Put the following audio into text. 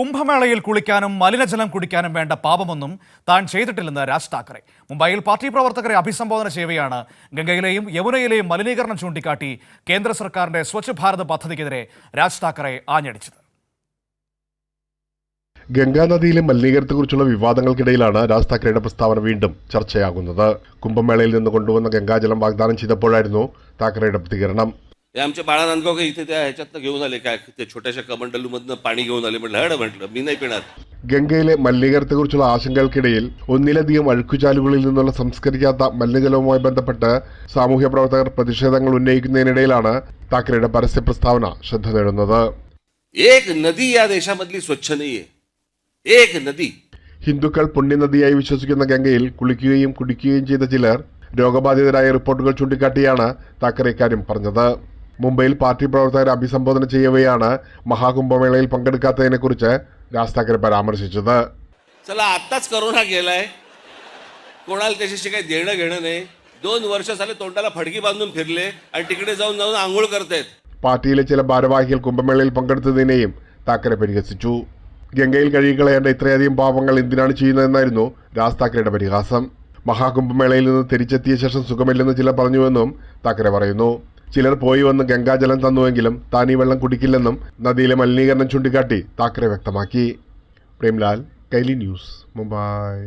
കുംഭമേളയിൽ കുളിക്കാനും മലിനജലം കുടിക്കാനും വേണ്ട പാപമൊന്നും താൻ ചെയ്തിട്ടില്ലെന്ന് രാജ് താക്കറെ. മുംബൈയിൽ പാർട്ടി പ്രവർത്തകരെ അഭിസംബോധന ചെയ്യവെയാണ് ഗംഗയിലെയും യമുനയിലെയും മലിനീകരണം ചൂണ്ടിക്കാട്ടി കേന്ദ്ര സർക്കാരിന്റെ സ്വച്ഛ് ഭാരത് പദ്ധതിക്കെതിരെ രാജ് താക്കറെ ആഞ്ഞടിച്ചത്. ഗംഗാനദിയിലെ മലിനീകരണത്തെക്കുറിച്ചുള്ള വിവാദങ്ങൾക്കിടയിലാണ് രാജ് താക്കറെയുടെ പ്രസ്താവന വീണ്ടും ചർച്ചയാകുന്നത്. കുംഭമേളയിൽ നിന്ന് കൊണ്ടുവന്ന ഗംഗാജലം വാഗ്ദാനം ചെയ്തപ്പോഴായിരുന്നു താക്കറെയുടെ പ്രതികരണം. आमच्या बाळानंदगाव इथे त्या ह्याच्यातनं घेऊन आले काय ते छोट्याशा कमंडलूमधनं पाणी घेऊन आले म्हटलं मी नाही पिणार. ഗംഗയിലെ മലിനീകരണത്തെക്കുറിച്ചുള്ള ആശങ്കകൾക്കിടയിൽ ഒന്നിലധികം അഴുക്കുചാലുകളിൽ നിന്നുള്ള സംസ്കരിക്കാത്ത മലിനജലവുമായി ബന്ധപ്പെട്ട് സാമൂഹ്യ പ്രവർത്തകർ പ്രതിഷേധങ്ങൾ ഉന്നയിക്കുന്നതിനിടയിലാണ് താക്കറെയുടെ പരസ്യ പ്രസ്താവന ശ്രദ്ധ നേടുന്നത്. एक नदी या देशामधली स्वच्छ नाहीये. एक नदी. ഹിന്ദുക്കൾ പുണ്യനദിയായി വിശ്വസിക്കുന്ന ഗംഗയിൽ കുളിക്കുകയും കുടിക്കുകയും ചെയ്ത ചിലർ രോഗബാധിതരായ റിപ്പോർട്ടുകൾ ചൂണ്ടിക്കാട്ടിയാണ് താക്കറെ ഇക്കാര്യം പറഞ്ഞത്. മുംബൈയിൽ പാർട്ടി പ്രവർത്തകരെ അഭിസംബോധന ചെയ്യവെയാണ് മഹാകുംഭമേളയിൽ പങ്കെടുക്കാത്തതിനെക്കുറിച്ച് രാജ് താക്കറെ പരാമർശിച്ചത്. चला आत्ताच करोना गेलाय, कोणाला त्याच्याशी काही देणं घेणं नाही. 2 वर्ष झाले तोंडाला फडकी बांधून फिरले आणि तिकडे जाऊन आंघोळ करतायत. പാർട്ടിയിലെ ചില ഭാരവാഹികൾ കുംഭമേളയിൽ പങ്കെടുത്തതിനെയും താക്കറെ പരിഹസിച്ചു. ഗംഗയിൽ കഴുകിക്കളയേണ്ട ഇത്രയധികം പാപങ്ങൾ എന്തിനാണ് ചെയ്യുന്നതെന്നായിരുന്നു രാജ് താക്കറെയുടെ പരിഹാസം. മഹാകുംഭമേളയിൽ നിന്ന് തിരിച്ചെത്തിയ ശേഷം സുഖമില്ലെന്ന് ചിലർ പറഞ്ഞുവെന്നും താക്കറെ പറയുന്നു. ചിലർ പോയി വന്ന് ഗംഗാജലം തന്നുവെങ്കിലും താൻ ഈ വെള്ളം കുടിക്കില്ലെന്നും നദിയിലെ മലിനീകരണം ചൂണ്ടിക്കാട്ടി താക്കറെ വ്യക്തമാക്കി. പ്രേംലാൽ, കൈലി ന്യൂസ്, മുംബൈ.